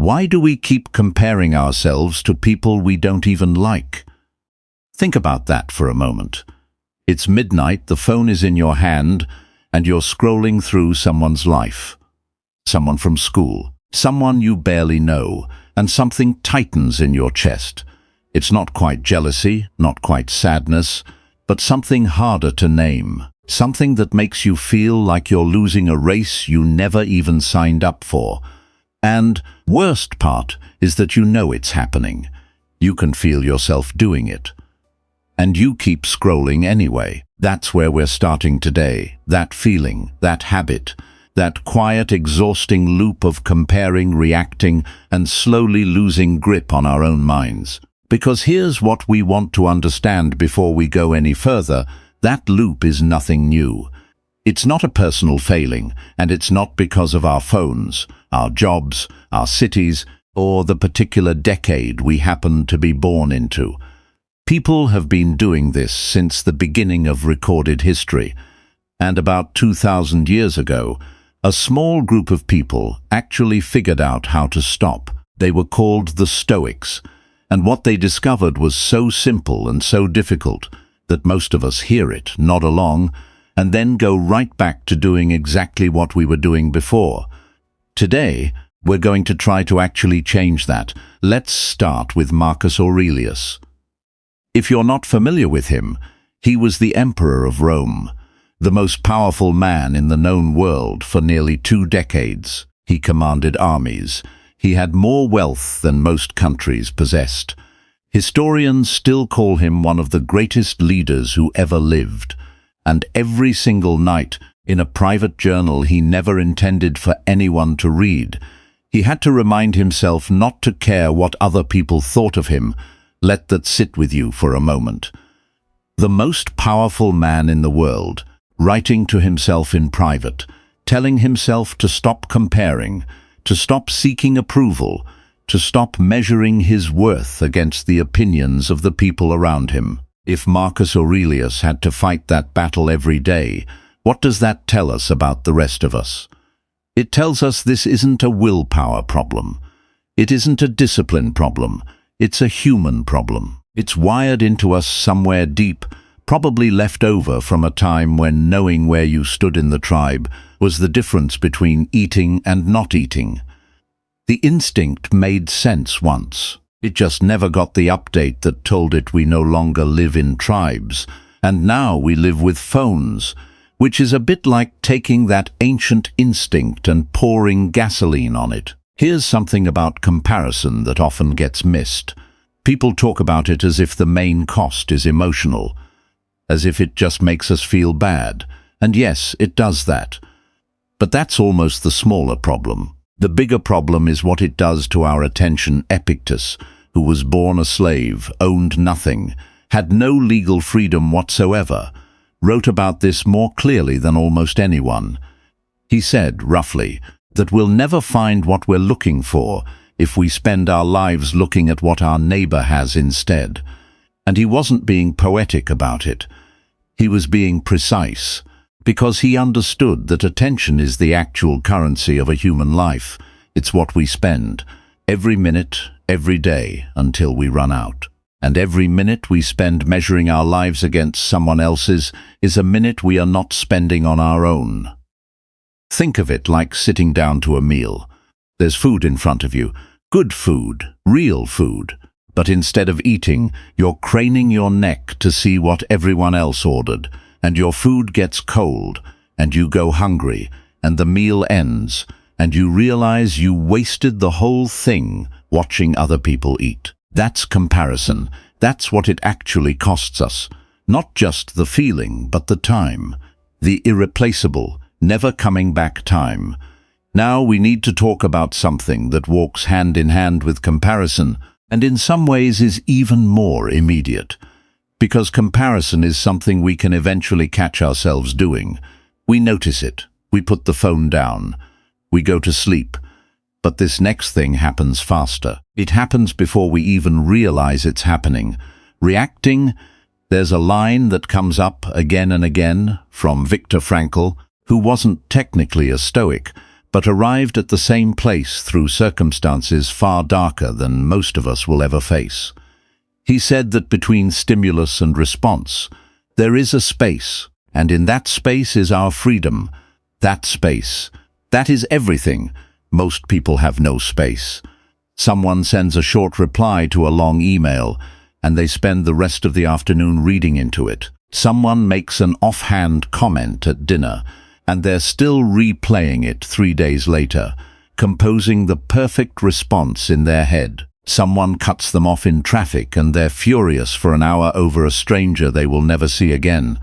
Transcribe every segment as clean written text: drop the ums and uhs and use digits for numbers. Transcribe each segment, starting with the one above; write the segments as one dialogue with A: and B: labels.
A: Why do we keep comparing ourselves to people we don't even like? Think about that for a moment. It's midnight, the phone is in your hand, and you're scrolling through someone's life. Someone from school, someone you barely know, and something tightens in your chest. It's not quite jealousy, not quite sadness, but something harder to name. Something that makes you feel like you're losing a race you never even signed up for. And worst part is that you know it's happening. You can feel yourself doing it. And you keep scrolling anyway. That's where we're starting today. That feeling, that habit, that quiet, exhausting loop of comparing, reacting, and slowly losing grip on our own minds. Because here's what we want to understand before we go any further. That loop is nothing new. It's not a personal failing, and it's not because of our phones, our jobs, our cities, or the particular decade we happen to be born into. People have been doing this since the beginning of recorded history, and about 2,000 years ago, a small group of people actually figured out how to stop. They were called the Stoics, and what they discovered was so simple and so difficult that most of us hear it, nod along, and then go right back to doing exactly what we were doing before. Today, we're going to try to actually change that. Let's start with Marcus Aurelius. If you're not familiar with him, he was the emperor of Rome, the most powerful man in the known world for nearly 2 decades. He commanded armies. He had more wealth than most countries possessed. Historians still call him one of the greatest leaders who ever lived. And every single night, in a private journal he never intended for anyone to read, he had to remind himself not to care what other people thought of him. Let that sit with you for a moment. The most powerful man in the world, writing to himself in private, telling himself to stop comparing, to stop seeking approval, to stop measuring his worth against the opinions of the people around him. If Marcus Aurelius had to fight that battle every day, what does that tell us about the rest of us? It tells us this isn't a willpower problem. It isn't a discipline problem. It's a human problem. It's wired into us somewhere deep, probably left over from a time when knowing where you stood in the tribe was the difference between eating and not eating. The instinct made sense once. It just never got the update that told it we no longer live in tribes, and now we live with phones, which is a bit like taking that ancient instinct and pouring gasoline on it. Here's something about comparison that often gets missed. People talk about it as if the main cost is emotional, as if it just makes us feel bad. And yes, it does that. But that's almost the smaller problem. The bigger problem is what it does to our attention. Epictetus, who was born a slave, owned nothing, had no legal freedom whatsoever, wrote about this more clearly than almost anyone. He said, roughly, that we'll never find what we're looking for if we spend our lives looking at what our neighbor has instead. And he wasn't being poetic about it. He was being precise, because he understood that attention is the actual currency of a human life. It's what we spend, every minute, every day, until we run out. And every minute we spend measuring our lives against someone else's is a minute we are not spending on our own. Think of it like sitting down to a meal. There's food in front of you, good food, real food. But instead of eating, you're craning your neck to see what everyone else ordered, and your food gets cold, and you go hungry, and the meal ends, and you realize you wasted the whole thing watching other people eat. That's comparison. That's what it actually costs us. Not just the feeling, but the time. The irreplaceable, never coming back time. Now we need to talk about something that walks hand in hand with comparison, and in some ways is even more immediate. Because comparison is something we can eventually catch ourselves doing. We notice it. We put the phone down. We go to sleep. But this next thing happens faster. It happens before we even realize it's happening. Reacting, there's a line that comes up again and again from Viktor Frankl, who wasn't technically a Stoic, but arrived at the same place through circumstances far darker than most of us will ever face. He said that between stimulus and response, there is a space, and in that space is our freedom. That space, that is everything. Most people have no space. Someone sends a short reply to a long email, and they spend the rest of the afternoon reading into it. Someone makes an offhand comment at dinner, and they're still replaying it 3 days later, composing the perfect response in their head. Someone cuts them off in traffic, and they're furious for an hour over a stranger they will never see again.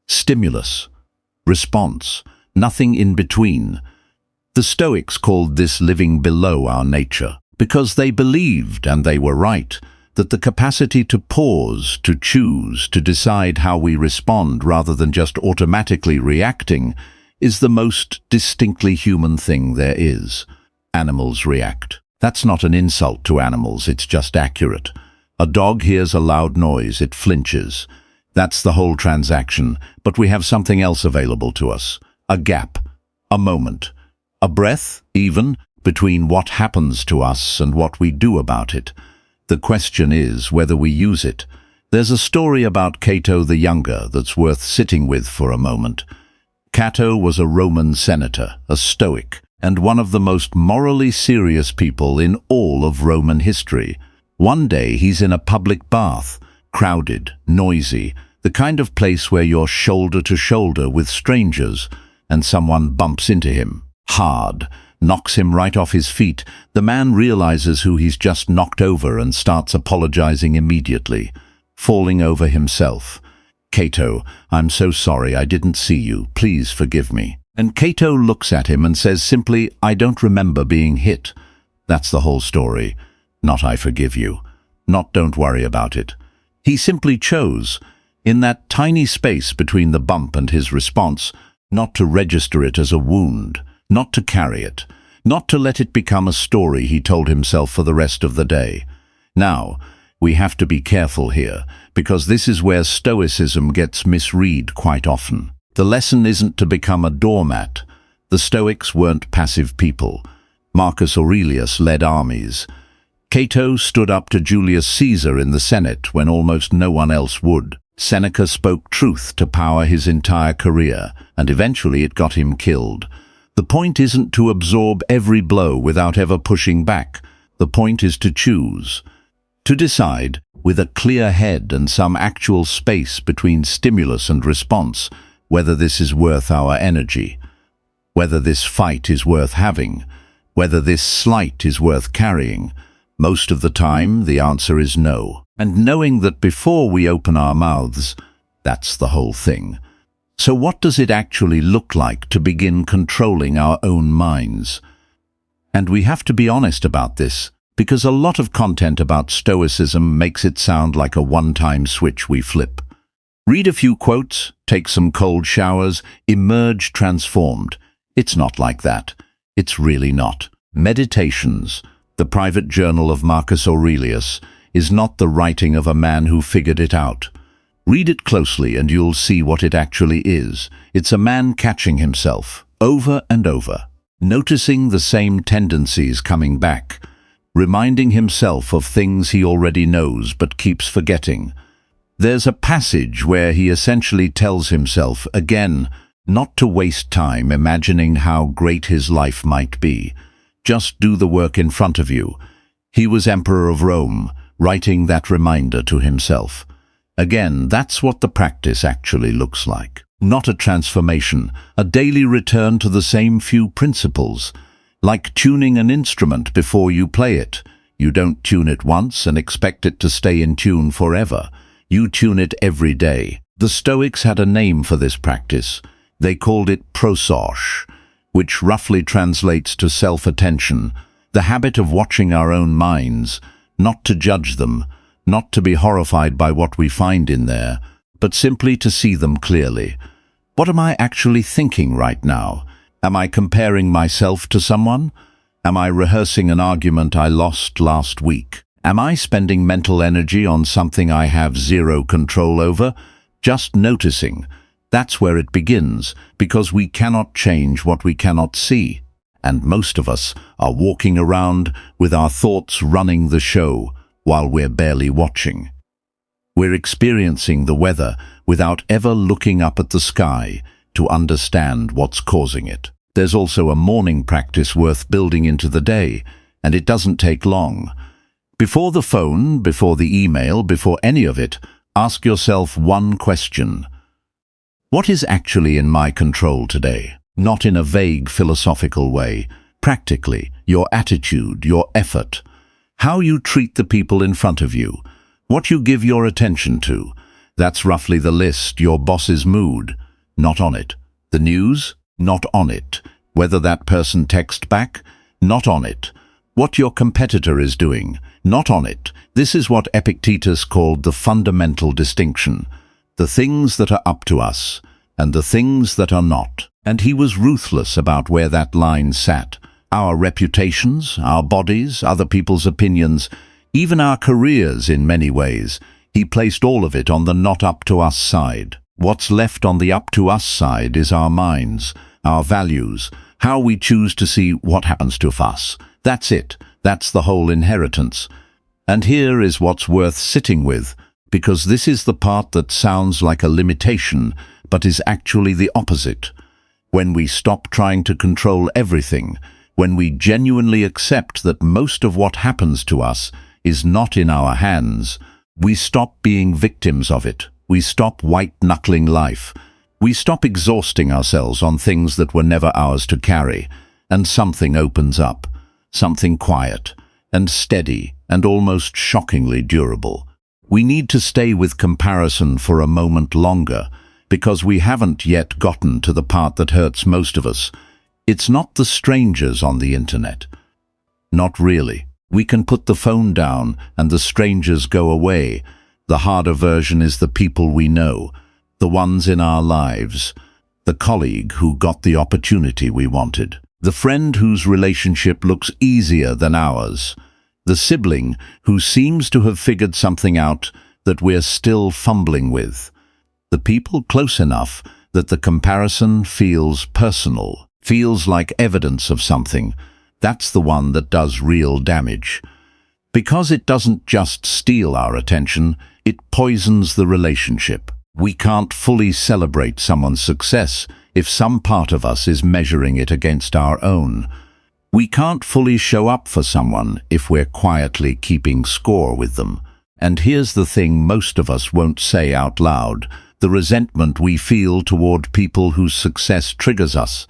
A: Stimulus, response, nothing in between. The Stoics called this living below our nature, because they believed, and they were right, that the capacity to pause, to choose, to decide how we respond rather than just automatically reacting is the most distinctly human thing there is. Animals react. That's not an insult to animals, it's just accurate. A dog hears a loud noise, it flinches. That's the whole transaction, but we have something else available to us. A gap, a moment, a breath, even, between what happens to us and what we do about it. The question is whether we use it. There's a story about Cato the Younger that's worth sitting with for a moment. Cato was a Roman senator, a Stoic, and one of the most morally serious people in all of Roman history. One day he's in a public bath, crowded, noisy, the kind of place where you're shoulder to shoulder with strangers, and someone bumps into him, hard, knocks him right off his feet. The man realizes who he's just knocked over and starts apologizing immediately, falling over himself. "Cato, I'm so sorry, I didn't see you. Please forgive me." And Cato looks at him and says simply, "I don't remember being hit." That's the whole story. Not "I forgive you." Not "don't worry about it." He simply chose, in that tiny space between the bump and his response, not to register it as a wound, not to carry it, not to let it become a story he told himself for the rest of the day. Now, we have to be careful here, because this is where Stoicism gets misread quite often. The lesson isn't to become a doormat. The Stoics weren't passive people. Marcus Aurelius led armies. Cato stood up to Julius Caesar in the Senate when almost no one else would. Seneca spoke truth to power his entire career, and eventually it got him killed. The point isn't to absorb every blow without ever pushing back. The point is to choose. To decide, with a clear head and some actual space between stimulus and response, whether this is worth our energy, whether this fight is worth having, whether this slight is worth carrying. Most of the time, the answer is no. And knowing that before we open our mouths, that's the whole thing. So what does it actually look like to begin controlling our own minds? And we have to be honest about this, because a lot of content about Stoicism makes it sound like a one-time switch we flip. Read a few quotes, take some cold showers, emerge transformed. It's not like that. It's really not. Meditations, the private journal of Marcus Aurelius, is not the writing of a man who figured it out. Read it closely and you'll see what it actually is. It's a man catching himself, over and over, noticing the same tendencies coming back, reminding himself of things he already knows but keeps forgetting. There's a passage where he essentially tells himself, again, not to waste time imagining how great his life might be. Just do the work in front of you. He was Emperor of Rome, writing that reminder to himself. Again, that's what the practice actually looks like. Not a transformation, a daily return to the same few principles. Like tuning an instrument before you play it. You don't tune it once and expect it to stay in tune forever. You tune it every day. The Stoics had a name for this practice. They called it prosauche, which roughly translates to self-attention, the habit of watching our own minds, not to judge them, not to be horrified by what we find in there, but simply to see them clearly. What am I actually thinking right now? Am I comparing myself to someone? Am I rehearsing an argument I lost last week? Am I spending mental energy on something I have zero control over? Just noticing. That's where it begins, because we cannot change what we cannot see. And most of us are walking around with our thoughts running the show while we're barely watching. We're experiencing the weather without ever looking up at the sky to understand what's causing it. There's also a morning practice worth building into the day, and it doesn't take long. Before the phone, before the email, before any of it, ask yourself one question. What is actually in my control today? Not in a vague philosophical way. Practically, your attitude, your effort, how you treat the people in front of you, what you give your attention to. That's roughly the list. Your boss's mood, not on it. The news, not on it. Whether that person texts back, not on it. What your competitor is doing, not on it. This is what Epictetus called the fundamental distinction. The things that are up to us, and the things that are not. And he was ruthless about where that line sat. Our reputations, our bodies, other people's opinions, even our careers in many ways. He placed all of it on the not up to us side. What's left on the up to us side is our minds, our values, how we choose to see what happens to us. That's it. That's the whole inheritance. And here is what's worth sitting with, because this is the part that sounds like a limitation, but is actually the opposite. When we stop trying to control everything, when we genuinely accept that most of what happens to us is not in our hands, we stop being victims of it. We stop white-knuckling life. We stop exhausting ourselves on things that were never ours to carry, and something opens up, something quiet and steady and almost shockingly durable. We need to stay with comparison for a moment longer, because we haven't yet gotten to the part that hurts most of us. It's not the strangers on the internet. Not really. We can put the phone down and the strangers go away. The harder version is the people we know, the ones in our lives, the colleague who got the opportunity we wanted, the friend whose relationship looks easier than ours, the sibling who seems to have figured something out that we're still fumbling with. The people close enough that the comparison feels personal, feels like evidence of something. That's the one that does real damage. Because it doesn't just steal our attention, it poisons the relationship. We can't fully celebrate someone's success if some part of us is measuring it against our own. We can't fully show up for someone if we're quietly keeping score with them. And here's the thing most of us won't say out loud: the resentment we feel toward people whose success triggers us.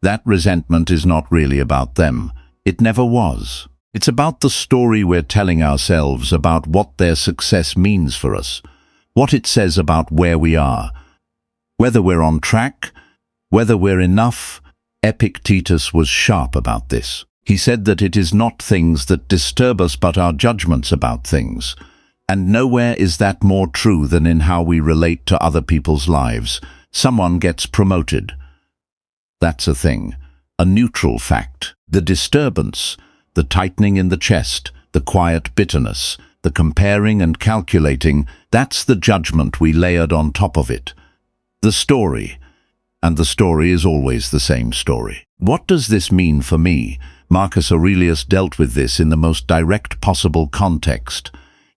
A: That resentment is not really about them. It never was. It's about the story we're telling ourselves about what their success means for us, what it says about where we are, whether we're on track, whether we're enough. Epictetus was sharp about this. He said that it is not things that disturb us but our judgments about things. And nowhere is that more true than in how we relate to other people's lives. Someone gets promoted. That's a thing, a neutral fact. The disturbance, the tightening in the chest, the quiet bitterness, the comparing and calculating, that's the judgment we layered on top of it. The story. And the story is always the same story. What does this mean for me? Marcus Aurelius dealt with this in the most direct possible context.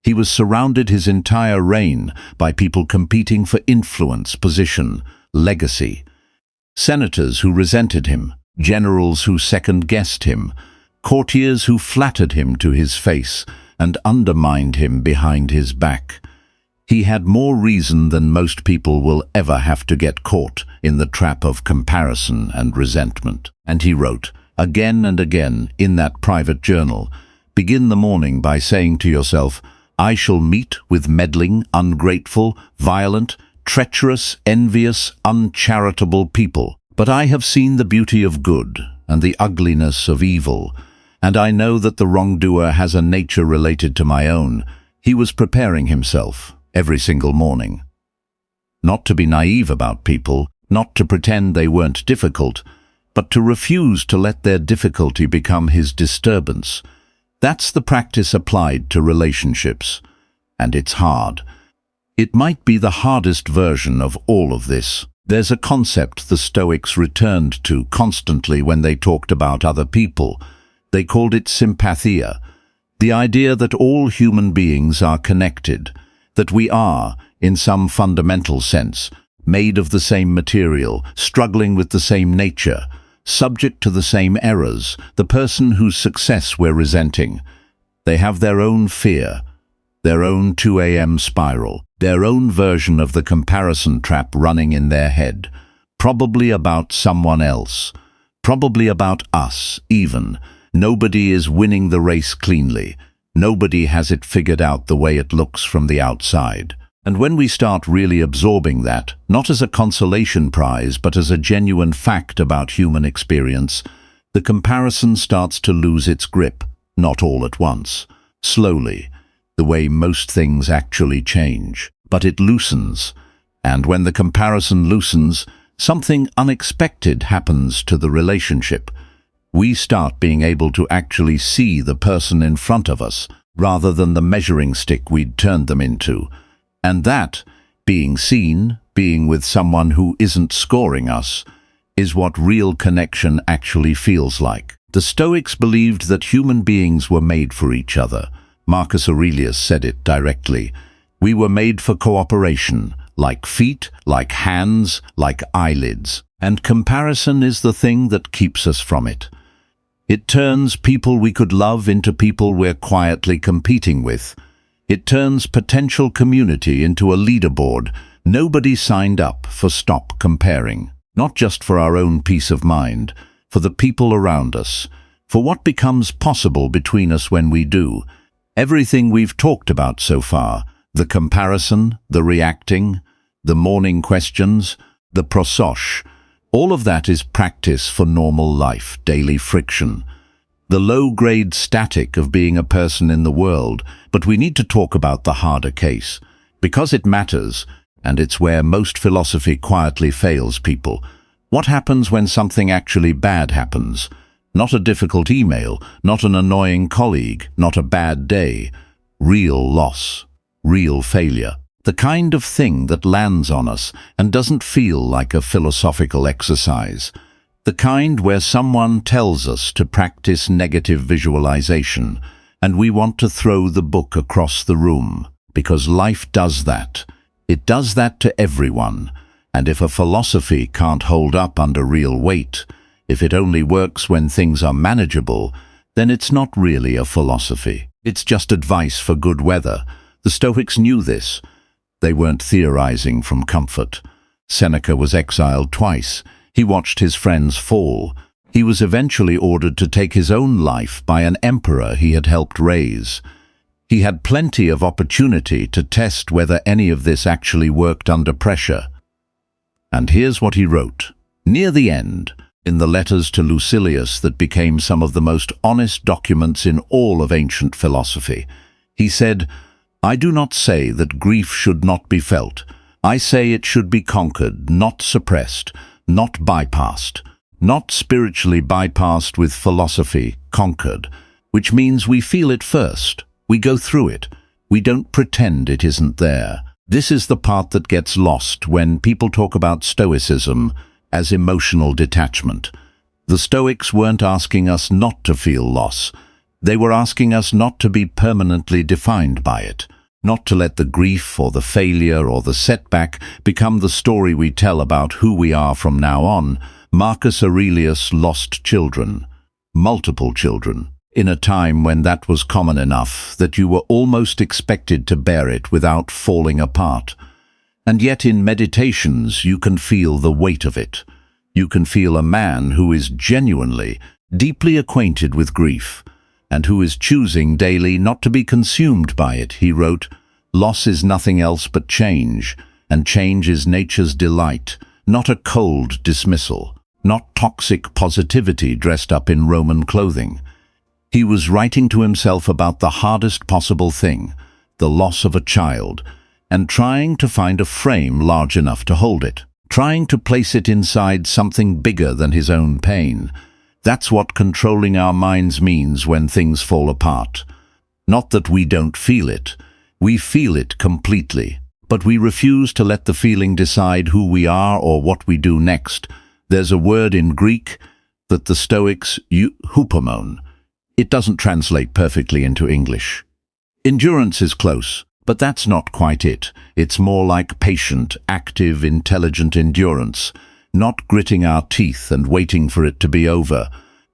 A: He was surrounded his entire reign by people competing for influence, position, legacy. Senators who resented him, generals who second-guessed him, courtiers who flattered him to his face and undermined him behind his back. He had more reason than most people will ever have to get caught in the trap of comparison and resentment. And he wrote, again and again, in that private journal, begin the morning by saying to yourself, I shall meet with meddling, ungrateful, violent, treacherous, envious, uncharitable people. But I have seen the beauty of good and the ugliness of evil, and I know that the wrongdoer has a nature related to my own. He was preparing himself every single morning. Not to be naive about people, not to pretend they weren't difficult, but to refuse to let their difficulty become his disturbance. That's the practice applied to relationships. And it's hard. It might be the hardest version of all of this. There's a concept the Stoics returned to constantly when they talked about other people. They called it sympathia, the idea that all human beings are connected, that we are, in some fundamental sense, made of the same material, struggling with the same nature, subject to the same errors, the person whose success we're resenting. They have their own fear, their own 2 a.m. spiral, their own version of the comparison trap running in their head, probably about someone else, probably about us even. Nobody is winning the race cleanly. Nobody has it figured out the way it looks from the outside. And when we start really absorbing that, not as a consolation prize, but as a genuine fact about human experience, the comparison starts to lose its grip, not all at once, slowly, the way most things actually change. But it loosens, and when the comparison loosens, something unexpected happens to the relationship. We start being able to actually see the person in front of us, rather than the measuring stick we'd turned them into. And that, being seen, being with someone who isn't scoring us, is what real connection actually feels like. The Stoics believed that human beings were made for each other. Marcus Aurelius said it directly. We were made for cooperation, like feet, like hands, like eyelids. And comparison is the thing that keeps us from it. It turns people we could love into people we're quietly competing with. It turns potential community into a leaderboard. Nobody signed up for stop comparing, not just for our own peace of mind, for the people around us, for what becomes possible between us when we do. Everything we've talked about so far, the comparison, the reacting, the morning questions, the prosoche, all of that is practice for normal life, daily friction. The low-grade static of being a person in the world, but we need to talk about the harder case, because it matters, and it's where most philosophy quietly fails people. What happens when something actually bad happens? Not a difficult email, not an annoying colleague, not a bad day. Real loss, real failure. The kind of thing that lands on us and doesn't feel like a philosophical exercise. The kind where someone tells us to practice negative visualization, and we want to throw the book across the room, because life does that. It does that to everyone, and if a philosophy can't hold up under real weight, if it only works when things are manageable, then it's not really a philosophy. It's just advice for good weather. The Stoics knew this. They weren't theorizing from comfort. Seneca was exiled twice. He watched his friends fall. He was eventually ordered to take his own life by an emperor he had helped raise. He had plenty of opportunity to test whether any of this actually worked under pressure. And here's what he wrote. Near the end, in the letters to Lucilius that became some of the most honest documents in all of ancient philosophy, he said, "I do not say that grief should not be felt. I say it should be conquered, not suppressed, not bypassed, not spiritually bypassed with philosophy, conquered, which means we feel it first, we go through it, we don't pretend it isn't there." This is the part that gets lost when people talk about Stoicism as emotional detachment. The Stoics weren't asking us not to feel loss. They were asking us not to be permanently defined by it, not to let the grief or the failure or the setback become the story we tell about who we are from now on. Marcus Aurelius lost children, multiple children, in a time when that was common enough that you were almost expected to bear it without falling apart. And yet in meditations you can feel the weight of it. You can feel a man who is genuinely, deeply acquainted with grief, and who is choosing daily not to be consumed by it. He wrote, "Loss is nothing else but change, and change is nature's delight, not a cold dismissal, not toxic positivity dressed up in Roman clothing." He was writing to himself about the hardest possible thing, the loss of a child, and trying to find a frame large enough to hold it, trying to place it inside something bigger than his own pain. That's what controlling our minds means when things fall apart. Not that we don't feel it. We feel it completely. but we refuse to let the feeling decide who we are or what we do next. There's a word in Greek that the Stoics use, hupomone. It doesn't translate perfectly into English. Endurance is close, but that's not quite it. It's more like patient, active, intelligent endurance, not gritting our teeth and waiting for it to be over,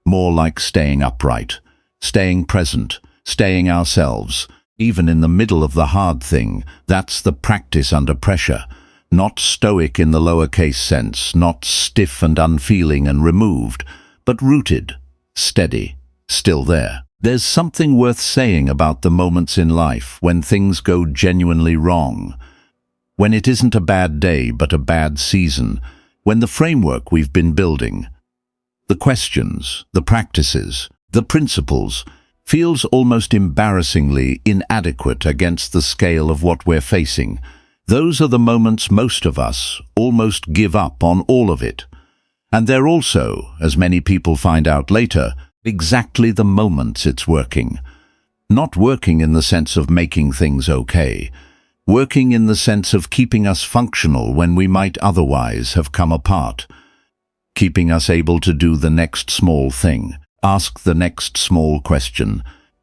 A: more like staying upright, staying present, staying ourselves, even in the middle of the hard thing. That's the practice under pressure. Not stoic in the lowercase sense, not stiff and unfeeling and removed, but rooted, steady, still there. There's something worth saying about the moments in life when things go genuinely wrong, when it isn't a bad day but a bad season, when the framework we've been building, the questions, the practices, the principles, feels almost embarrassingly inadequate against the scale of what we're facing. Those are the moments most of us almost give up on all of it. And they're also, as many people find out later, exactly the moments it's working. Not working in the sense of making things okay, working in the sense of keeping us functional when we might otherwise have come apart, keeping us able to do the next small thing, ask the next small question,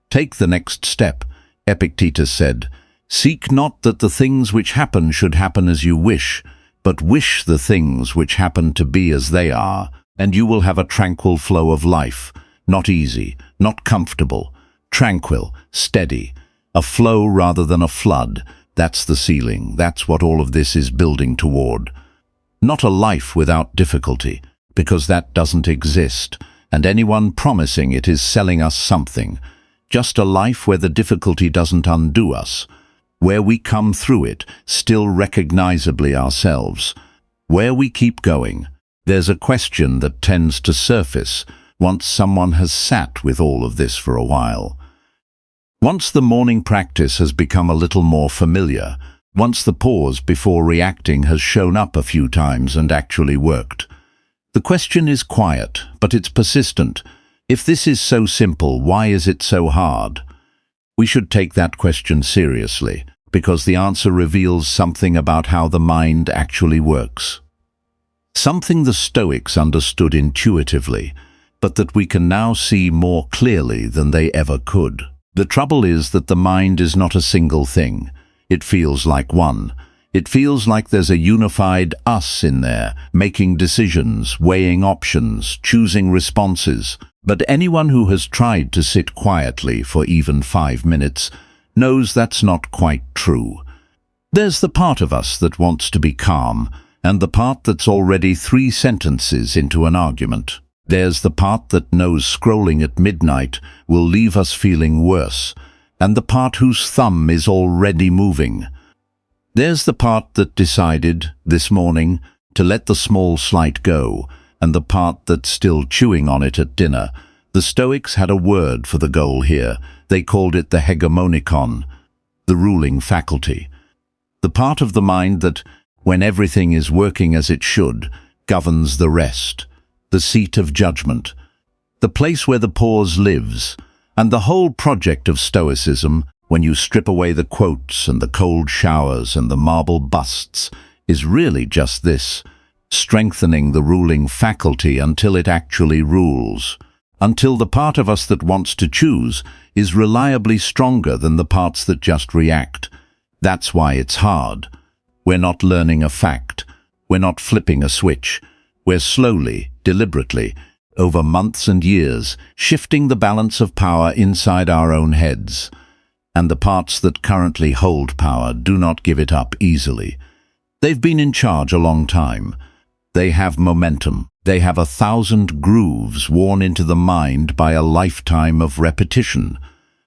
A: take the next step. Epictetus said, "Seek not that the things which happen should happen as you wish, but wish the things which happen to be as they are, and you will have a tranquil flow of life, not easy, not comfortable, tranquil, steady, a flow rather than a flood." That's the ceiling. That's what all of this is building toward. Not a life without difficulty, because that doesn't exist, and anyone promising it is selling us something. Just a life where the difficulty doesn't undo us, where we come through it, still recognizably ourselves, where we keep going. There's a question that tends to surface once someone has sat with all of this for a while. Once the morning practice has become a little more familiar, once the pause before reacting has shown up a few times and actually worked. The question is quiet, but it's persistent. If this is so simple, why is it so hard? We should take that question seriously, because the answer reveals something about how the mind actually works. Something the Stoics understood intuitively, but that we can now see more clearly than they ever could. The trouble is that the mind is not a single thing. It feels like one. It feels like there's a unified us in there, making decisions, weighing options, choosing responses. But anyone who has tried to sit quietly for even 5 minutes knows that's not quite true. There's the part of us that wants to be calm, and the part that's already 3 sentences into an argument. There's the part that knows scrolling at midnight will leave us feeling worse, and the part whose thumb is already moving. There's the part that decided, this morning, to let the small slight go, and the part that's still chewing on it at dinner. The Stoics had a word for the goal here. They called it the hegemonikon, the ruling faculty. The part of the mind that, when everything is working as it should, governs the rest. The seat of judgment, the place where the pause lives. And the whole project of Stoicism, when you strip away the quotes and the cold showers and the marble busts, is really just this: strengthening the ruling faculty until it actually rules, until the part of us that wants to choose is reliably stronger than the parts that just react. That's why it's hard. We're not learning a fact. We're not flipping a switch. We're slowly, deliberately, over months and years, shifting the balance of power inside our own heads. And the parts that currently hold power do not give it up easily. They've been in charge a long time. They have momentum. They have 1,000 grooves worn into the mind by a lifetime of repetition.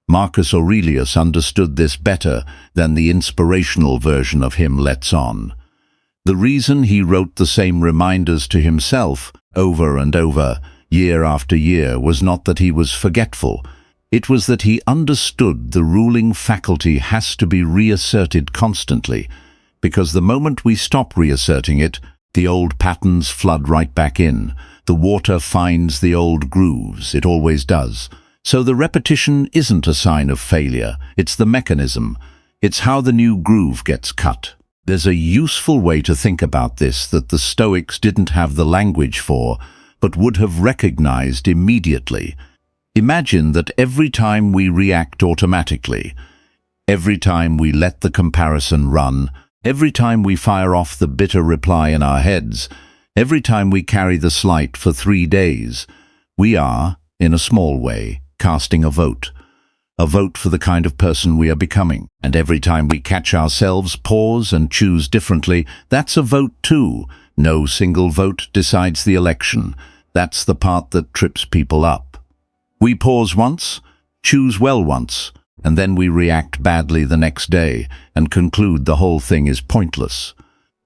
A: Marcus Aurelius understood this better than the inspirational version of him lets on. The reason he wrote the same reminders to himself over and over, year after year, was not that he was forgetful. It was that he understood the ruling faculty has to be reasserted constantly, because the moment we stop reasserting it, the old patterns flood right back in. The water finds the old grooves, it always does. So the repetition isn't a sign of failure, it's the mechanism. It's how the new groove gets cut. There's a useful way to think about this that the Stoics didn't have the language for, but would have recognized immediately. Imagine that every time we react automatically, every time we let the comparison run, every time we fire off the bitter reply in our heads, every time we carry the slight for 3 days, we are, in a small way, casting a vote for the kind of person we are becoming. And every time we catch ourselves, pause and choose differently, that's a vote too. No single vote decides the election. That's the part that trips people up. We pause once, choose well once, and then we react badly the next day and conclude the whole thing is pointless.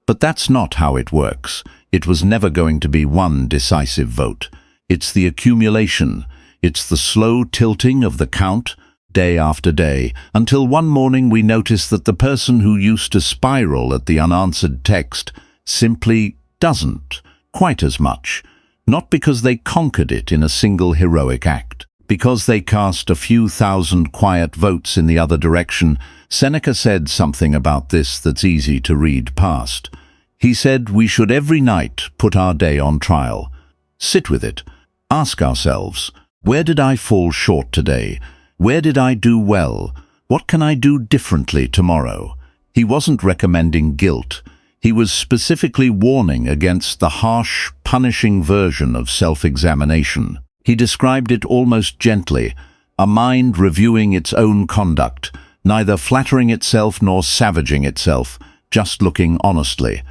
A: But that's not how it works. It was never going to be one decisive vote. It's the accumulation. It's the slow tilting of the count, day after day, until one morning we notice that the person who used to spiral at the unanswered text simply doesn't, quite as much. Not because they conquered it in a single heroic act. Because they cast a few thousand quiet votes in the other direction. Seneca said something about this that's easy to read past. He said we should every night put our day on trial. Sit with it. Ask ourselves, where did I fall short today? Where did I do well? What can I do differently tomorrow? He wasn't recommending guilt. He was specifically warning against the harsh, punishing version of self-examination. He described it almost gently, a mind reviewing its own conduct, neither flattering itself nor savaging itself, just looking honestly.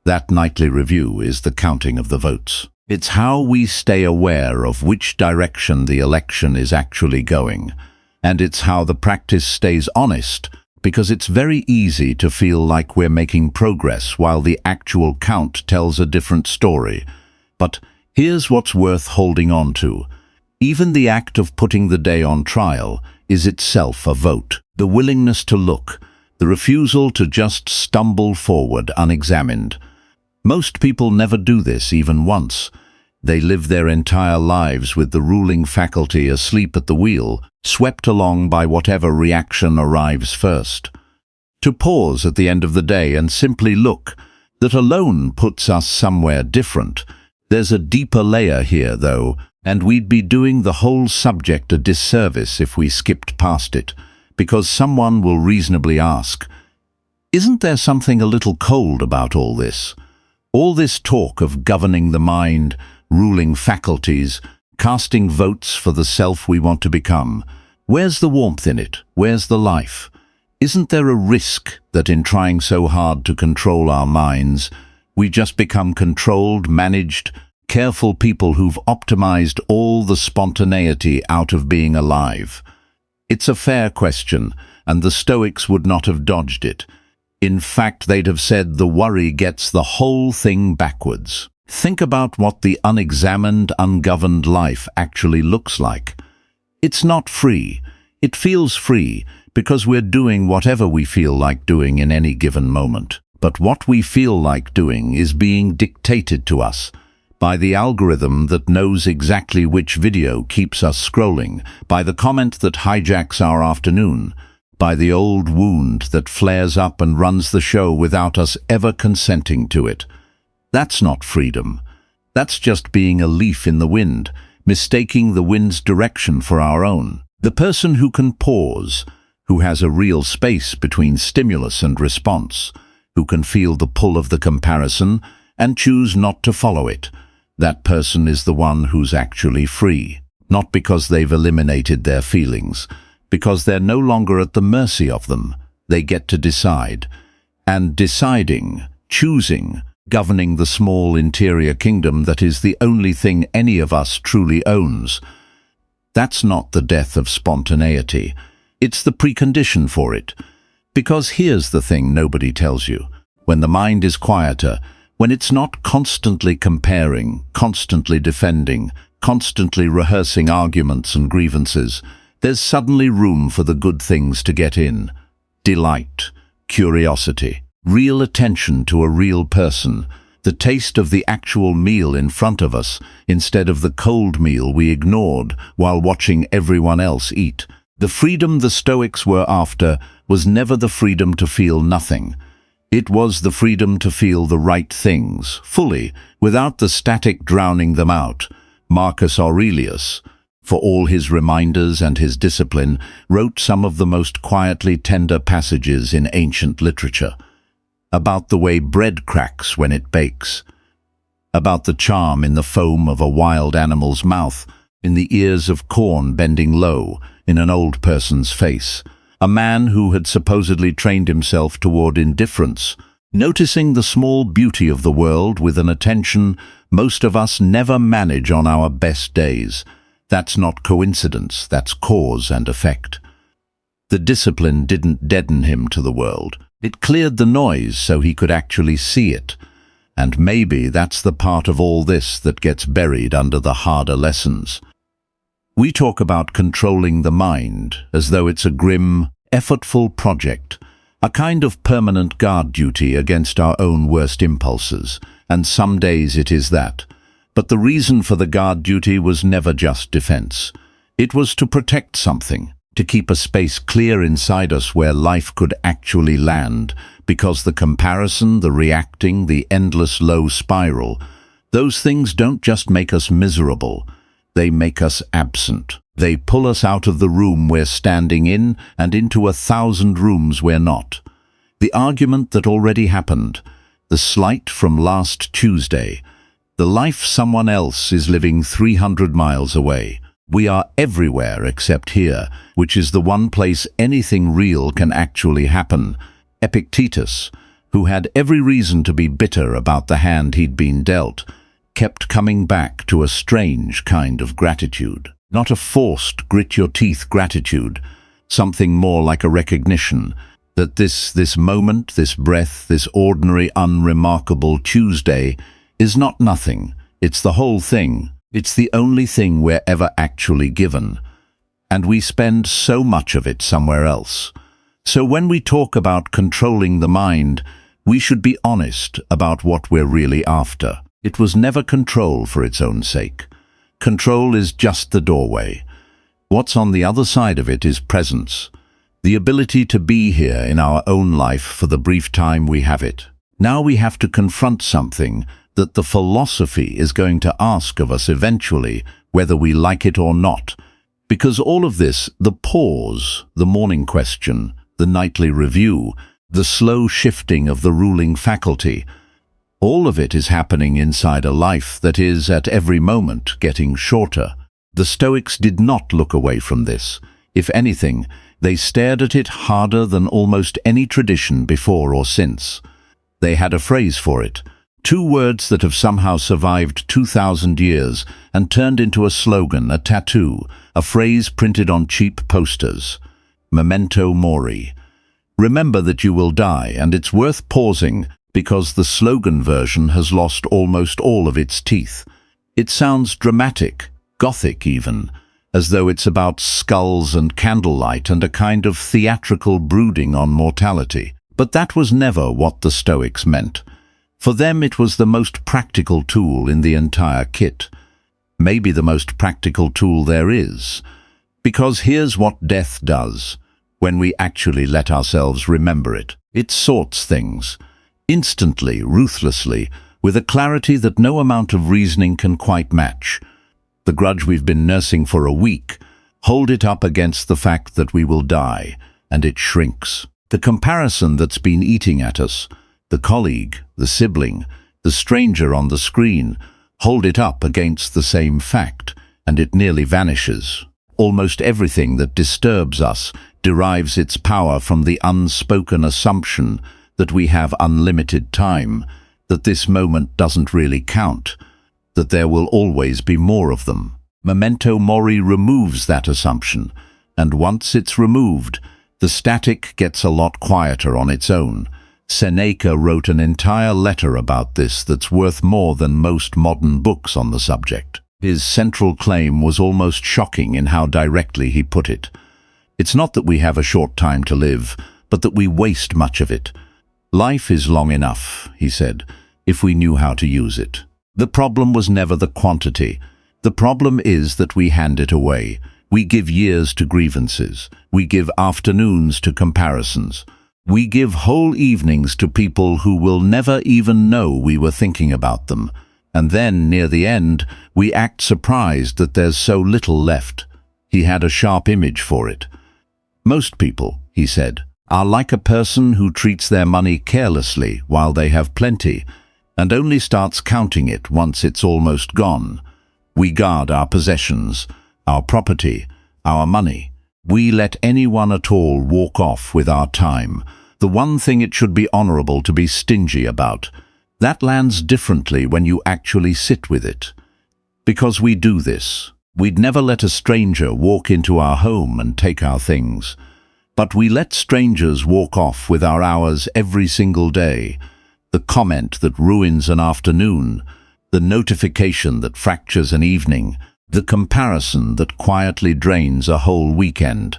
A: That nightly review is the counting of the votes. It's how we stay aware of which direction the election is actually going, and it's how the practice stays honest, because it's very easy to feel like we're making progress while the actual count tells a different story. But here's what's worth holding on to. Even the act of putting the day on trial is itself a vote. The willingness to look, the refusal to just stumble forward unexamined. Most people never do this even once. They live their entire lives with the ruling faculty asleep at the wheel, swept along by whatever reaction arrives first. To pause at the end of the day and simply look, that alone puts us somewhere different. There's a deeper layer here, though, and we'd be doing the whole subject a disservice if we skipped past it, because someone will reasonably ask, isn't there something a little cold about all this? All this talk of governing the mind, ruling faculties, casting votes for the self we want to become. Where's the warmth in it? Where's the life? Isn't there a risk that in trying so hard to control our minds, we just become controlled, managed, careful people who've optimized all the spontaneity out of being alive? It's a fair question, and the Stoics would not have dodged it. In fact, they'd have said the worry gets the whole thing backwards. Think about what the unexamined, ungoverned life actually looks like. It's not free. It feels free because we're doing whatever we feel like doing in any given moment. But what we feel like doing is being dictated to us by the algorithm that knows exactly which video keeps us scrolling, by the comment that hijacks our afternoon, by the old wound that flares up and runs the show without us ever consenting to it. That's not freedom. That's just being a leaf in the wind, mistaking the wind's direction for our own. The person who can pause, who has a real space between stimulus and response, who can feel the pull of the comparison and choose not to follow it, that person is the one who's actually free. Not because they've eliminated their feelings, because they're no longer at the mercy of them. They get to decide. And deciding, choosing, governing the small interior kingdom that is the only thing any of us truly owns. That's not the death of spontaneity. It's the precondition for it. Because here's the thing nobody tells you. When the mind is quieter, when it's not constantly comparing, constantly defending, constantly rehearsing arguments and grievances, there's suddenly room for the good things to get in. Delight, curiosity, real attention to a real person, the taste of the actual meal in front of us instead of the cold meal we ignored while watching everyone else eat. The freedom the Stoics were after was never the freedom to feel nothing. It was the freedom to feel the right things, fully, without the static drowning them out. Marcus Aurelius, for all his reminders and his discipline, wrote some of the most quietly tender passages in ancient literature. About the way bread cracks when it bakes. About the charm in the foam of a wild animal's mouth, in the ears of corn bending low, in an old person's face. A man who had supposedly trained himself toward indifference, noticing the small beauty of the world with an attention most of us never manage on our best days. That's not coincidence, that's cause and effect. The discipline didn't deaden him to the world. It cleared the noise so he could actually see it. And maybe that's the part of all this that gets buried under the harder lessons. We talk about controlling the mind as though it's a grim, effortful project, a kind of permanent guard duty against our own worst impulses, and some days it is that. But the reason for the guard duty was never just defense. It was to protect something, to keep a space clear inside us where life could actually land, because the comparison, the reacting, the endless low spiral, those things don't just make us miserable. They make us absent. They pull us out of the room we're standing in and into 1,000 rooms we're not. The argument that already happened, the slight from last Tuesday, the life someone else is living 300 miles away. We are everywhere except here, which is the one place anything real can actually happen. Epictetus, who had every reason to be bitter about the hand he'd been dealt, kept coming back to a strange kind of gratitude. Not a forced, grit-your-teeth gratitude, something more like a recognition that this moment, this breath, this ordinary, unremarkable Tuesday is not nothing. It's the whole thing. It's the only thing we're ever actually given. And we spend so much of it somewhere else. So when we talk about controlling the mind, we should be honest about what we're really after. It was never control for its own sake. Control is just the doorway. What's on the other side of it is presence, the ability to be here in our own life for the brief time we have it. Now we have to confront something that the philosophy is going to ask of us eventually, whether we like it or not. Because all of this, the pause, the morning question, the nightly review, the slow shifting of the ruling faculty, all of it is happening inside a life that is, at every moment, getting shorter. The Stoics did not look away from this. If anything, they stared at it harder than almost any tradition before or since. They had a phrase for it, 2 words that have somehow survived 2,000 years and turned into a slogan, a tattoo, a phrase printed on cheap posters. Memento mori. Remember that you will die, and it's worth pausing because the slogan version has lost almost all of its teeth. It sounds dramatic, Gothic even, as though it's about skulls and candlelight and a kind of theatrical brooding on mortality. But that was never what the Stoics meant. For them it was the most practical tool in the entire kit. Maybe the most practical tool there is. Because here's what death does, when we actually let ourselves remember it. It sorts things. Instantly, ruthlessly, with a clarity that no amount of reasoning can quite match. The grudge we've been nursing for a week, hold it up against the fact that we will die, and it shrinks. The comparison that's been eating at us, the colleague, the sibling, the stranger on the screen, hold it up against the same fact, and it nearly vanishes. Almost everything that disturbs us derives its power from the unspoken assumption that we have unlimited time, that this moment doesn't really count, that there will always be more of them. Memento mori removes that assumption, and once it's removed, the static gets a lot quieter on its own. Seneca wrote an entire letter about this that's worth more than most modern books on the subject. His central claim was almost shocking in how directly he put it. It's not that we have a short time to live, but that we waste much of it. Life is long enough, he said, if we knew how to use it. The problem was never the quantity. The problem is that we hand it away. We give years to grievances. We give afternoons to comparisons. We give whole evenings to people who will never even know we were thinking about them, and then, near the end, we act surprised that there's so little left. He had a sharp image for it. Most people, he said, are like a person who treats their money carelessly while they have plenty, and only starts counting it once it's almost gone. We guard our possessions, our property, our money. We let anyone at all walk off with our time, the one thing it should be honorable to be stingy about. That lands differently when you actually sit with it. Because we do this, we'd never let a stranger walk into our home and take our things. But we let strangers walk off with our hours every single day. The comment that ruins an afternoon, the notification that fractures an evening, the comparison that quietly drains a whole weekend.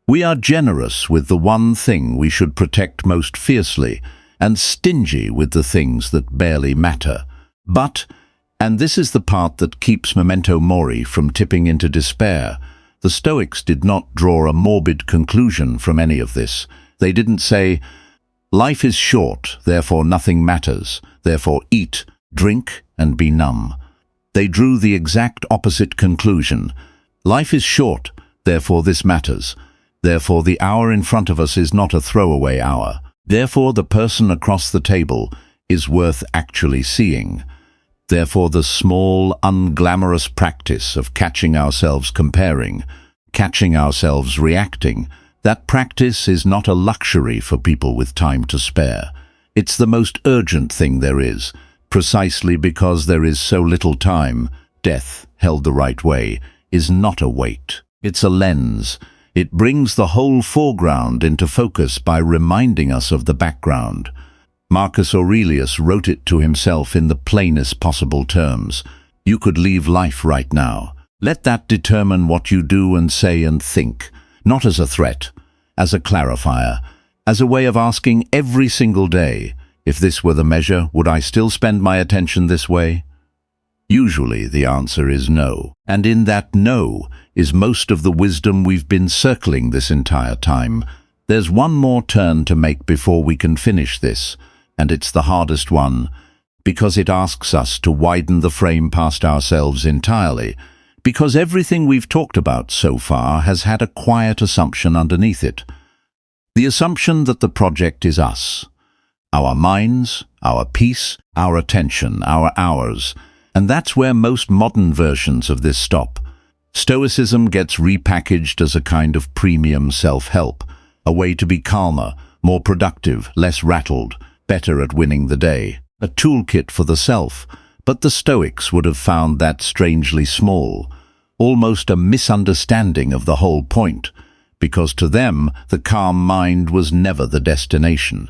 A: We are generous with the one thing we should protect most fiercely, and stingy with the things that barely matter. But, and this is the part that keeps memento mori from tipping into despair, the Stoics did not draw a morbid conclusion from any of this. They didn't say, life is short, therefore nothing matters, therefore eat, drink, and be numb. They drew the exact opposite conclusion. Life is short, therefore this matters. Therefore the hour in front of us is not a throwaway hour. Therefore the person across the table is worth actually seeing. Therefore the small, unglamorous practice of catching ourselves comparing, catching ourselves reacting, that practice is not a luxury for people with time to spare. It's the most urgent thing there is, precisely because there is so little time. Death, held the right way, is not a weight. It's a lens. It brings the whole foreground into focus by reminding us of the background. Marcus Aurelius wrote it to himself in the plainest possible terms. You could leave life right now. Let that determine what you do and say and think, not as a threat, as a clarifier, as a way of asking every single day, if this were the measure, would I still spend my attention this way? Usually the answer is no, and in that no is most of the wisdom we've been circling this entire time. There's one more turn to make before we can finish this, and it's the hardest one, because it asks us to widen the frame past ourselves entirely, because everything we've talked about so far has had a quiet assumption underneath it. The assumption that the project is us, our minds, our peace, our attention, our hours, and that's where most modern versions of this stop. Stoicism gets repackaged as a kind of premium self-help, a way to be calmer, more productive, less rattled, better at winning the day, a toolkit for the self. But the Stoics would have found that strangely small, almost a misunderstanding of the whole point, because to them the calm mind was never the destination.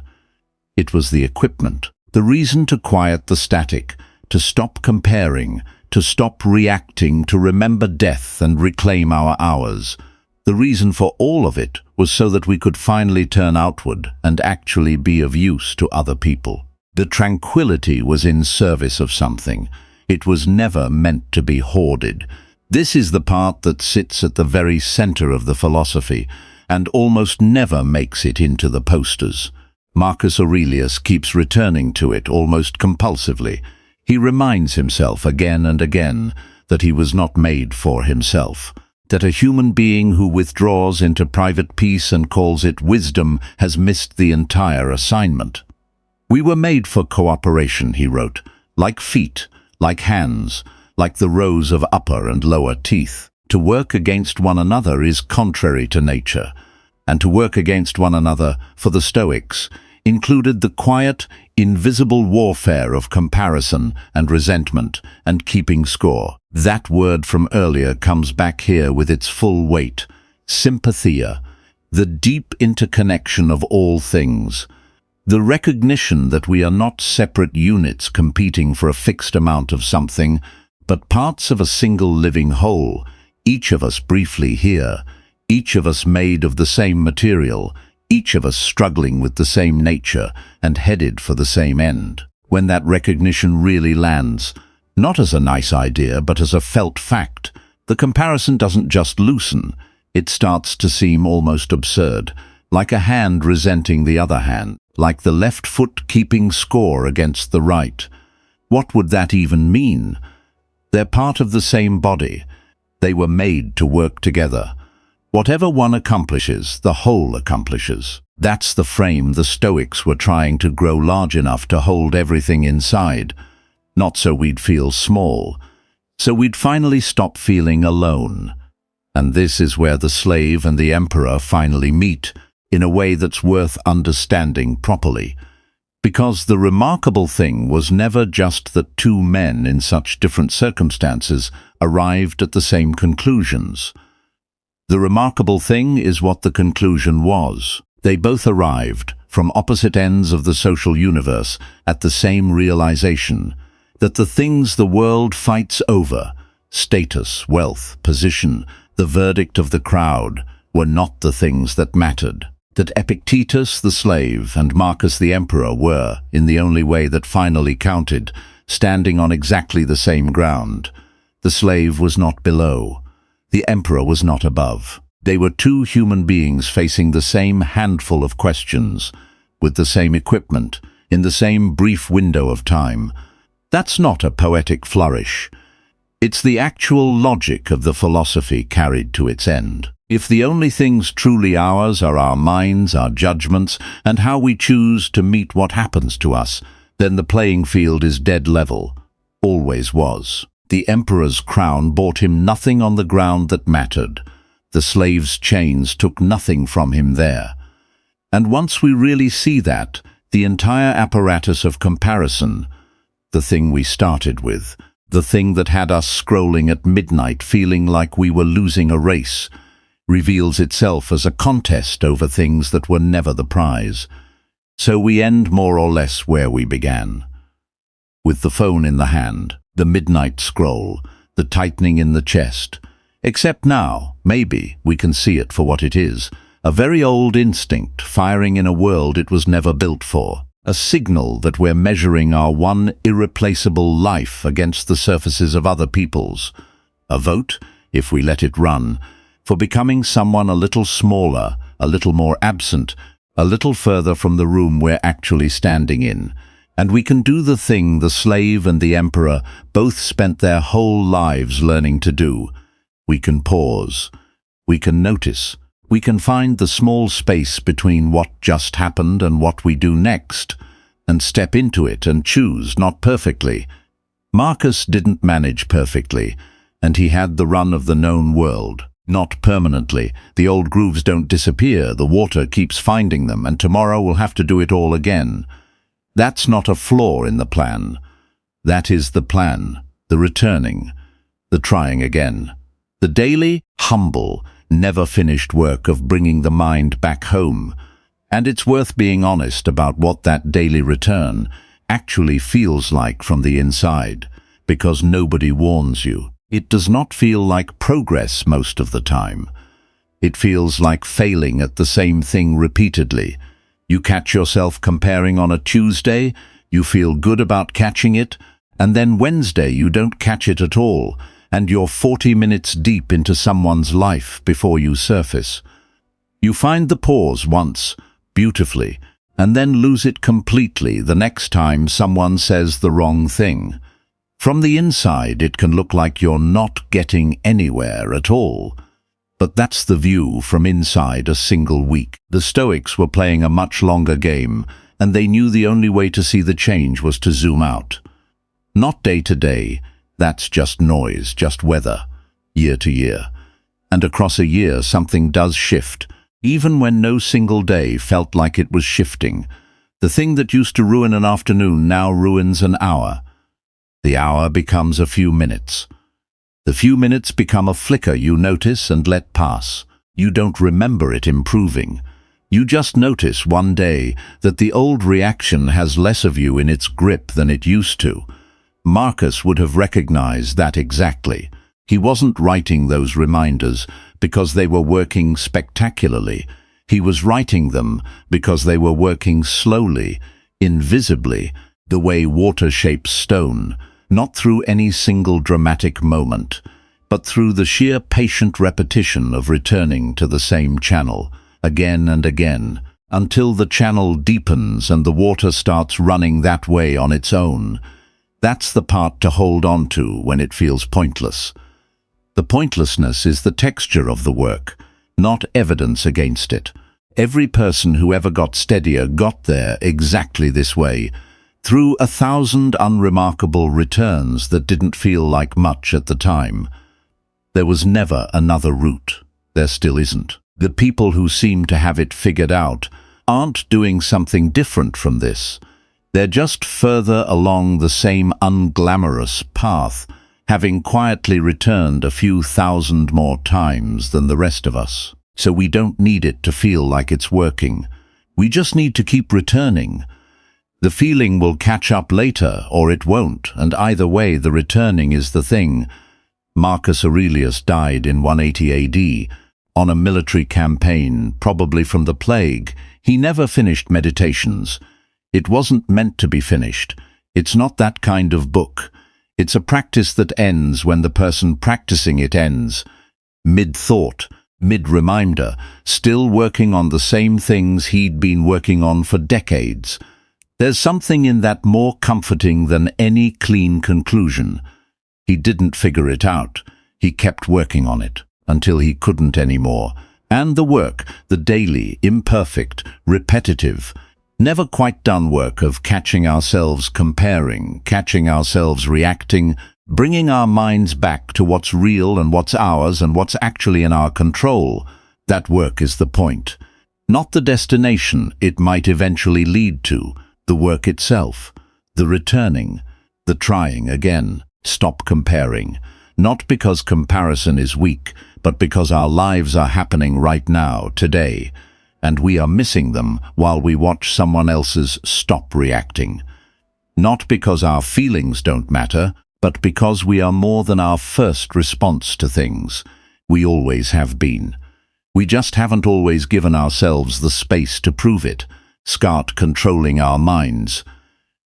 A: It was the equipment, the reason to quiet the static, to stop comparing, to stop reacting, to remember death and reclaim our hours. The reason for all of it was so that we could finally turn outward and actually be of use to other people. The tranquility was in service of something. It was never meant to be hoarded. This is the part that sits at the very center of the philosophy and almost never makes it into the posters. Marcus Aurelius keeps returning to it almost compulsively. He reminds himself again and again that he was not made for himself, that a human being who withdraws into private peace and calls it wisdom has missed the entire assignment. We were made for cooperation, he wrote, like feet, like hands, like the rows of upper and lower teeth. To work against one another is contrary to nature, and to work against one another, for the Stoics, included the quiet, invisible warfare of comparison and resentment and keeping score. That word from earlier comes back here with its full weight. Sympathia, the deep interconnection of all things. The recognition that we are not separate units competing for a fixed amount of something, but parts of a single living whole, each of us briefly here, each of us made of the same material, each of us struggling with the same nature and headed for the same end. When that recognition really lands, not as a nice idea but as a felt fact, the comparison doesn't just loosen, it starts to seem almost absurd. like a hand resenting the other hand, like the left foot keeping score against the right. What would that even mean? They're part of the same body. They were made to work together. Whatever one accomplishes, the whole accomplishes. That's the frame the Stoics were trying to grow large enough to hold everything inside. Not so we'd feel small, so we'd finally stop feeling alone. And this is where the slave and the emperor finally meet, in a way that's worth understanding properly. Because the remarkable thing was never just that two men in such different circumstances arrived at the same conclusions. The remarkable thing is what the conclusion was. They both arrived, from opposite ends of the social universe, at the same realization, that the things the world fights over, status, wealth, position, the verdict of the crowd, were not the things that mattered. That Epictetus the slave and Marcus the emperor were, in the only way that finally counted, standing on exactly the same ground. The slave was not below. The emperor was not above. They were two human beings facing the same handful of questions, with the same equipment, in the same brief window of time. That's not a poetic flourish. It's the actual logic of the philosophy carried to its end. If the only things truly ours are our minds, our judgments, and how we choose to meet what happens to us, then the playing field is dead level. Always was. The emperor's crown bought him nothing on the ground that mattered. The slave's chains took nothing from him there. And once we really see that, the entire apparatus of comparison, the thing we started with, the thing that had us scrolling at midnight feeling like we were losing a race, reveals itself as a contest over things that were never the prize. So we end more or less where we began. With the phone in the hand, the midnight scroll, the tightening in the chest. Except now, maybe, we can see it for what it is. A very old instinct firing in a world it was never built for. A signal that we're measuring our one irreplaceable life against the surfaces of other people's. A vote, if we let it run, for becoming someone a little smaller, a little more absent, a little further from the room we're actually standing in. And we can do the thing the slave and the emperor both spent their whole lives learning to do. We can pause. We can notice. We can find the small space between what just happened and what we do next, and step into it and choose, not perfectly. Marcus didn't manage perfectly, and he had the run of the known world. Not permanently. The old grooves don't disappear, the water keeps finding them, and tomorrow we'll have to do it all again. That's not a flaw in the plan. That is the plan, the returning, the trying again. The daily, humble, never-finished work of bringing the mind back home. And it's worth being honest about what that daily return actually feels like from the inside, because nobody warns you. It does not feel like progress most of the time. It feels like failing at the same thing repeatedly. You catch yourself comparing on a Tuesday, you feel good about catching it, and then Wednesday you don't catch it at all, and you're 40 minutes deep into someone's life before you surface. You find the pause once, beautifully, and then lose it completely the next time someone says the wrong thing. From the inside, it can look like you're not getting anywhere at all. But that's the view from inside a single week. The Stoics were playing a much longer game, and they knew the only way to see the change was to zoom out. Not day to day, that's just noise, just weather, year to year. And across a year, something does shift, even when no single day felt like it was shifting. The thing that used to ruin an afternoon now ruins an hour. The hour becomes a few minutes. The few minutes become a flicker you notice and let pass. You don't remember it improving. You just notice one day that the old reaction has less of you in its grip than it used to. Marcus would have recognized that exactly. He wasn't writing those reminders because they were working spectacularly. He was writing them because they were working slowly, invisibly, the way water shapes stone. Not through any single dramatic moment, but through the sheer patient repetition of returning to the same channel, again and again, until the channel deepens and the water starts running that way on its own. That's the part to hold on to when it feels pointless. The pointlessness is the texture of the work, not evidence against it. Every person who ever got steadier got there exactly this way, through 1,000 unremarkable returns that didn't feel like much at the time. There was never another route. There still isn't. The people who seem to have it figured out aren't doing something different from this. They're just further along the same unglamorous path, having quietly returned a few thousand more times than the rest of us. So we don't need it to feel like it's working. We just need to keep returning. The feeling will catch up later, or it won't, and either way the returning is the thing. Marcus Aurelius died in 180 AD, on a military campaign, probably from the plague. He never finished Meditations. It wasn't meant to be finished. It's not that kind of book. It's a practice that ends when the person practicing it ends. Mid-thought, mid-reminder, still working on the same things he'd been working on for decades. There's something in that more comforting than any clean conclusion. He didn't figure it out. He kept working on it, until he couldn't anymore. And the work, the daily, imperfect, repetitive, never quite done work of catching ourselves comparing, catching ourselves reacting, bringing our minds back to what's real and what's ours and what's actually in our control. That work is the point. Not the destination it might eventually lead to, the work itself, the returning, the trying again. Stop comparing, not because comparison is weak, but because our lives are happening right now, today, and we are missing them while we watch someone else's stop reacting. Not because our feelings don't matter, but because we are more than our first response to things. We always have been. We just haven't always given ourselves the space to prove it, start controlling our minds.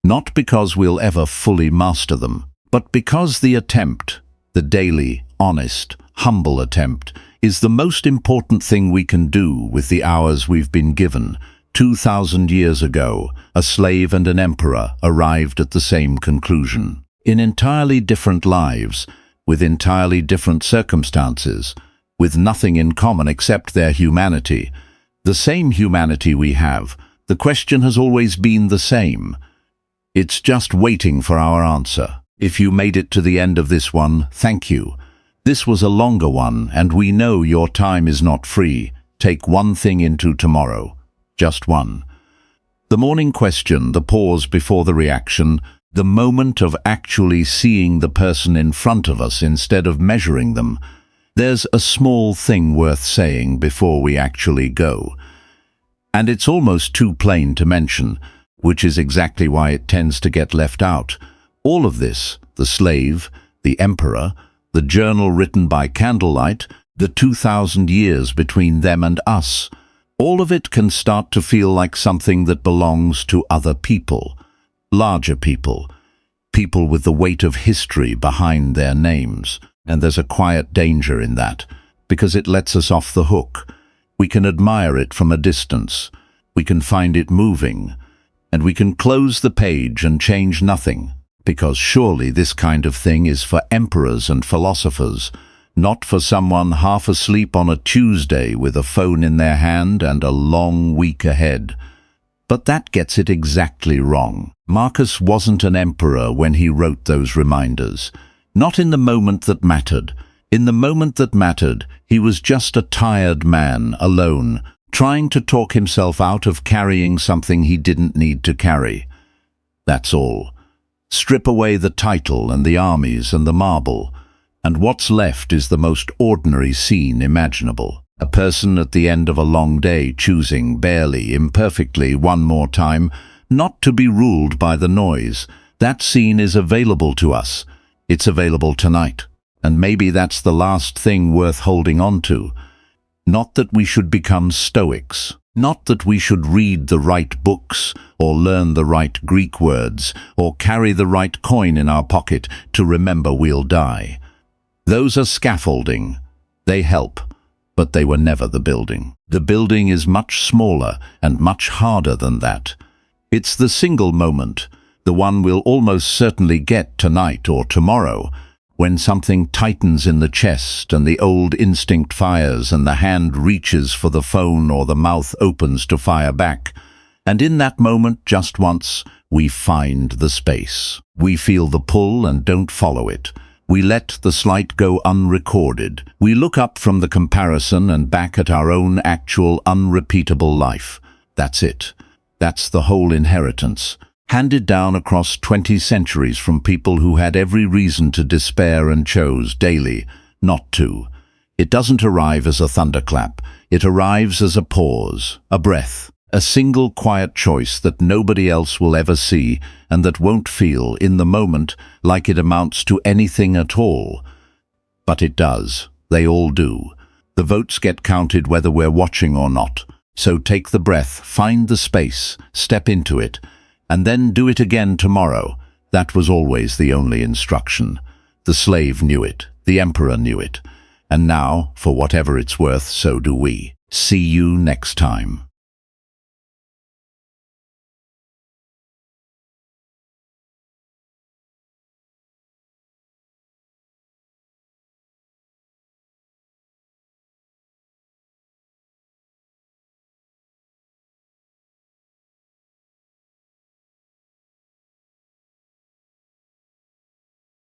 A: Not because we'll ever fully master them, but because the attempt, the daily, honest, humble attempt, is the most important thing we can do with the hours we've been given. 2,000 years ago, a slave and an emperor arrived at the same conclusion. In entirely different lives, with entirely different circumstances, with nothing in common except their humanity. The same humanity we have, the question has always been the same. It's just waiting for our answer. If you made it to the end of this one, thank you. This was a longer one, and we know your time is not free. Take one thing into tomorrow. Just one. The morning question, the pause before the reaction, the moment of actually seeing the person in front of us instead of measuring them. There's a small thing worth saying before we actually go. And it's almost too plain to mention, which is exactly why it tends to get left out. All of this, the slave, the emperor, the journal written by candlelight, the 2,000 years between them and us, all of it can start to feel like something that belongs to other people, larger people, people with the weight of history behind their names. And there's a quiet danger in that, because it lets us off the hook. We can admire it from a distance, we can find it moving, and we can close the page and change nothing. Because surely this kind of thing is for emperors and philosophers, not for someone half asleep on a Tuesday with a phone in their hand and a long week ahead. But that gets it exactly wrong. Marcus wasn't an emperor when he wrote those reminders. Not in the moment that mattered. In the moment that mattered, he was just a tired man, alone, trying to talk himself out of carrying something he didn't need to carry. That's all. Strip away the title and the armies and the marble, and what's left is the most ordinary scene imaginable. A person at the end of a long day choosing, barely, imperfectly, one more time, not to be ruled by the noise. That scene is available to us. It's available tonight. And maybe that's the last thing worth holding on to. Not that we should become Stoics. Not that we should read the right books, or learn the right Greek words, or carry the right coin in our pocket to remember we'll die. Those are scaffolding. They help. but they were never the building. The building is much smaller and much harder than that. It's the single moment, the one we'll almost certainly get tonight or tomorrow, when something tightens in the chest and the old instinct fires and the hand reaches for the phone or the mouth opens to fire back. And in that moment, just once, we find the space. We feel the pull and don't follow it. We let the slight go unrecorded. We look up from the comparison and back at our own actual unrepeatable life. That's it. That's the whole inheritance, handed down across 20 centuries from people who had every reason to despair and chose daily not to. It doesn't arrive as a thunderclap. It arrives as a pause, a breath, a single quiet choice that nobody else will ever see and that won't feel, in the moment, like it amounts to anything at all. But it does. They all do. The votes get counted whether we're watching or not. So take the breath, find the space, step into it, and then do it again tomorrow. That was always the only instruction. The slave knew it. The emperor knew it. And now, for whatever it's worth, so do we. See you next time.